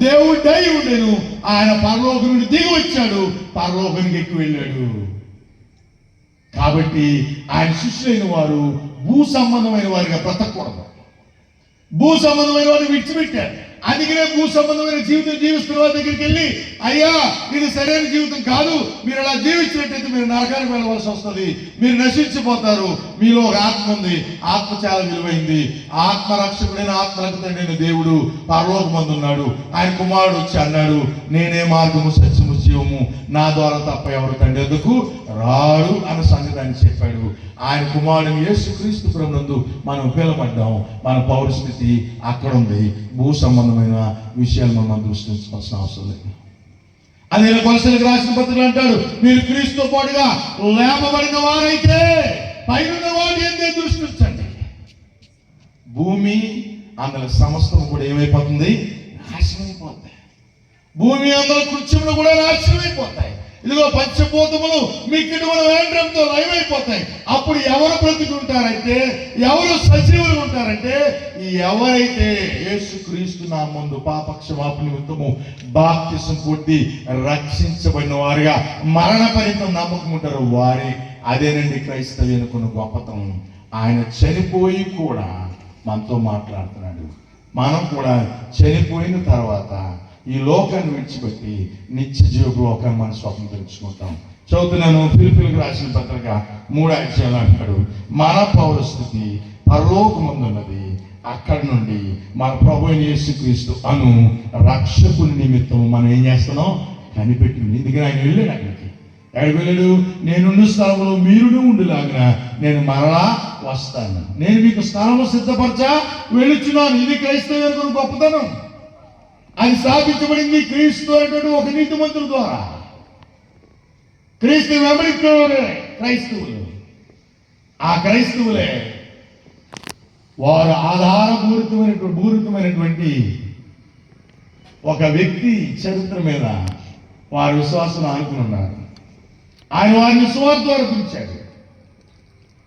దేవుడై ఉండెను. ఆయన పరలోకం నుండి దిగి వచ్చాడు, పరలోకానికి ఎక్కి వెళ్ళాడు. కాబట్టి ఆయన శిష్యులైన వారు భూ సంబంధమైన వారిగా బ్రతకూడదు. భూ సంబంధమైన వారిని విడిచిపెట్టారు. అందుకనే భూ సంబంధమైన జీవితం జీవిస్తున్న వారి దగ్గరికి వెళ్ళి, అయ్యా ఇది సరైన జీవితం కాదు, మీరు అలా జీవించినట్టయితే మీరు నరకానికి వెళ్ళవలసి వస్తుంది, మీరు నశించిపోతారు, మీలో ఒక ఆత్మ ఉంది, ఆత్మ చాలా విలువైంది, ఆత్మరక్షకుడైన ఆత్మరక్షకుడైన దేవుడు పరలోకమందు ఉన్నాడు, ఆయన కుమారుడు వచ్చి అన్నాడు, నేనే మార్గము సత్యము జీవము, నా ద్వారా తప్ప ఎవరు తండ్రి వద్దకు రాడు అన్న సంగతి ఆయన చెప్పాడు. ఆయన కుమారుని యేసుక్రీస్తు ప్రభునందు మనం పిలవబడ్డాం. మన పౌరస్థితి అక్కడ ఉంది. భూ సంబంధమైన విషయాలు మనం దృష్టించుకోవాల్సిన అవసరం లేదు. అదే కొలసలకు రాసిన పత్రికలు అంటాడు, మీరు క్రీస్తుతో పాటుగా లేపబడిన వారైతే పైన వాటి ఎందే దృష్టించండి. భూమి అందులో సమస్తం కూడా ఏమైపోతుంది? నాశనం అయిపోతాయి. భూమి అందులో కృత్యములు కూడా నాశనం అయిపోతాయి. ఇదిగో పంచభూతములు మిక్కిటి వేంద్రంతో లయమైపోతాయి. అప్పుడు ఎవరు బ్రతుకుంటారంటే, ఎవరు సజీవులు ఉంటారంటే, ఎవరైతే యేసుక్రీస్తు నామమున పాపక్షమాపణ నిమిత్తము బాప్తిసం పొంది రక్షించబడిన వారిగా మరణ పర్యంతం నమ్మకం ఉంటారో వారే. అదేనండి క్రైస్తవ్యునికున్న గొప్పతనం. ఆయన చనిపోయి కూడా మనతో మాట్లాడుతున్నాడు. మనం కూడా చనిపోయిన తర్వాత ఈ లోకాన్ని విడిచిపెట్టి నిత్య జీవ లోకాన్ని మనం స్వతంత్రించుకుంటాం. చదువుతున్నాను, ఫిలిప్పీయులకు రాసిన పత్రిక 3వ అధ్యాయంలో అంటాడు, మన పౌరస్థితి పరలోకమందున్నది, అక్కడి నుండి మన ప్రభువైన యేసుక్రీస్తు అను రక్షకుని నిమిత్తం మనం ఏం చేస్తున్నాం? కనిపెట్టింది. ఎందుకని ఆయన వెళ్ళాడు అక్కడికి. ఎక్కడికి వెళ్ళాడు? నేనున్న స్థలంలో మీరునే ఉండేలాగా నేను మరలా వస్తాను, నేను మీకు స్థలము సిద్ధపరచా వెళుచున్నాను. ఇది క్రైస్తవులకు గొప్పతనం. అది స్థాపించబడింది క్రీస్తు అనేటువంటి ఒక నీతిమంతుల ద్వారా. క్రీస్తు వెంబడించేవారే క్రైస్తవులు. ఆ క్రైస్తవులే వారు ఆధారపూరితమైనటువంటి ఒక వ్యక్తి చరిత్ర మీద వారి విశ్వాసం ఆనుకుని ఉన్నారు. ఆయన వారిని సువార్త ద్వారా పిలిచాడు.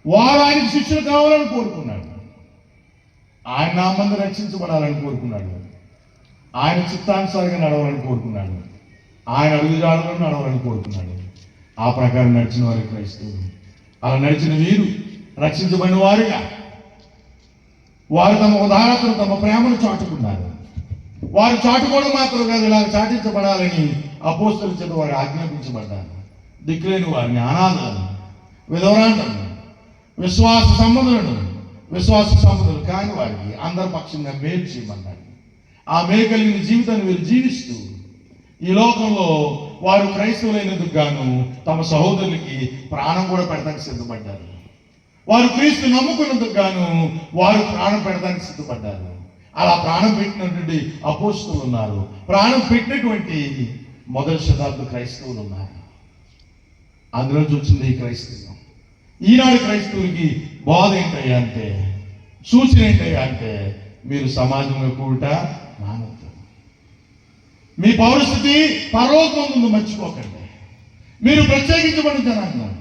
వారు ఆయనకు శిష్యులు కావాలని కోరుకున్నాడు. ఆయన నామందు రక్షించబడాలని కోరుకున్నాడు. ఆయన చిత్తానుసారంగా నడవాలని కోరుకున్నాడు. ఆయన అడుగుజాడలను నడవాలని కోరుకున్నాడు. ఆ ప్రకారం నడిచిన వారు క్రైస్తవులు. అలా నడిచిన వీరు రక్షించబడిన వారుగా వారు తమ ఉదాహరణతో తమ ప్రేమను చాటుకున్నారు. వారు చాటుకోవడం మాత్రం కాదు, ఇలా చాటించబడాలని అపోస్తలుల చేత వారు ఆజ్ఞాపించబడ్డారు. దిక్కులేని వారిని, అనాథలను, విధవరాండ్లను, విశ్వాస సంబంధులు కాని వారికి అందరి పక్షంగా మేలు చేయమన్నాడు. ఆ మేలు కలిగిన జీవితాన్ని వీరు జీవిస్తూ ఈ లోకంలో వారు క్రైస్తవులైనందుకు గాను తమ సహోదరులకి ప్రాణం కూడా పెడతానికి సిద్ధపడ్డారు. వారు క్రీస్తు నమ్ముకున్నందుకు గాను వారు ప్రాణం పెడతానికి సిద్ధపడ్డారు. అలా ప్రాణం పెట్టినటువంటి అపోస్తలులు ఉన్నారు. ప్రాణం పెట్టినటువంటి మొదటి శతాబ్ద క్రైస్తవులు ఉన్నారు. అందులో వచ్చింది ఈ క్రైస్తవం. ఈనాడు క్రైస్తవులకి బోధ ఏంటయ్యా అంటే, సూచన ఏంటయ్యా అంటే, మీరు సమాజంలో కూట మానవద్దు. మీ పౌరస్థితి పరలోకమందు మర్చిపోకండి. మీరు ప్రత్యేకించబడిన జనాంగం,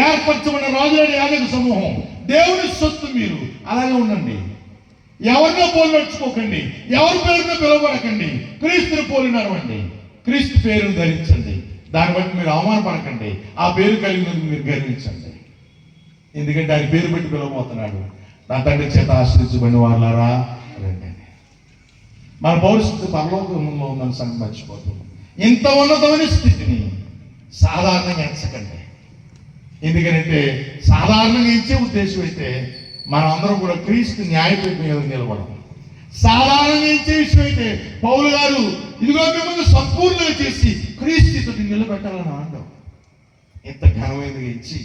ఏర్పరచబడిన రాజులైన యాజక సమూహం, దేవుని సొత్తు. మీరు అలాగే ఉండండి. ఎవరినో పోలి నడుచుకోకండి, ఎవరి పేరున పిలువబడకండి. క్రీస్తుని పోలి నడవండి, క్రీస్తు పేరును ధరించండి. దాన్ని బట్టి మీరు అవమానపడకండి. ఆ పేరు కలిగినందుకు మీరు గర్వించండి. ఎందుకంటే ఆయన పేరు పెట్టి పిలవబోతున్నాడు. నా తండ్రి చేత ఆశ్రయించబడిన వాళ్ళారా రండి. మన పౌరస్థితి పరలోకంలో ఉందని సంగతి మర్చిపోతుంది. ఇంత ఉన్నతమైన స్థితిని సాధారణంగా ఎంచకండి. ఎందుకంటే సాధారణంగా ఇచ్చే ఉద్దేశం అయితే మనం అందరం కూడా క్రీస్తు న్యాయపీఠం మీద నిలబడం. సాధారణంగా ఇచ్చే విషయం అయితే పౌలు గారు ఇదిగో మిమ్మల్ని సంపూర్ణంగా చేసి క్రీస్తుతో నిలబెట్టాలని అనడం. ఇంత ఘనమైనగా ఇచ్చి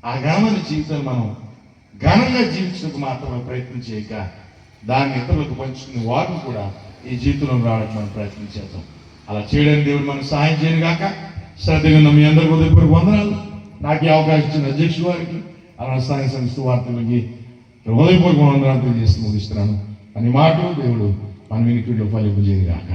ఆ ఘనమైన జీవితాన్ని మనం ఘనంగా జీవించడానికి మాత్రమే ప్రయత్నం చేయక దాన్ని ఇతరులకు పంచుకునే వాటిని కూడా ఈ జీవితంలో రావడానికి మనం ప్రయత్నం చేద్దాం. అలా చేయడానికి దేవుడు మనకు సహాయం చేయను కాక. శ్రద్ధగా మీ అందరికీ హృదయపూర్వక వందనాలు. నాకు ఈ అవకాశం ఇచ్చిన అధ్యక్షుడు వారికి, అలా స్థానిక సంస్థ వార్తలకి హృదయపూర్వక వందనాలు తెలియజేస్తూ ముగిస్తున్నాను. అని మాటలు దేవుడు మన వినికిడిలో ఫలింపజేయను కాక.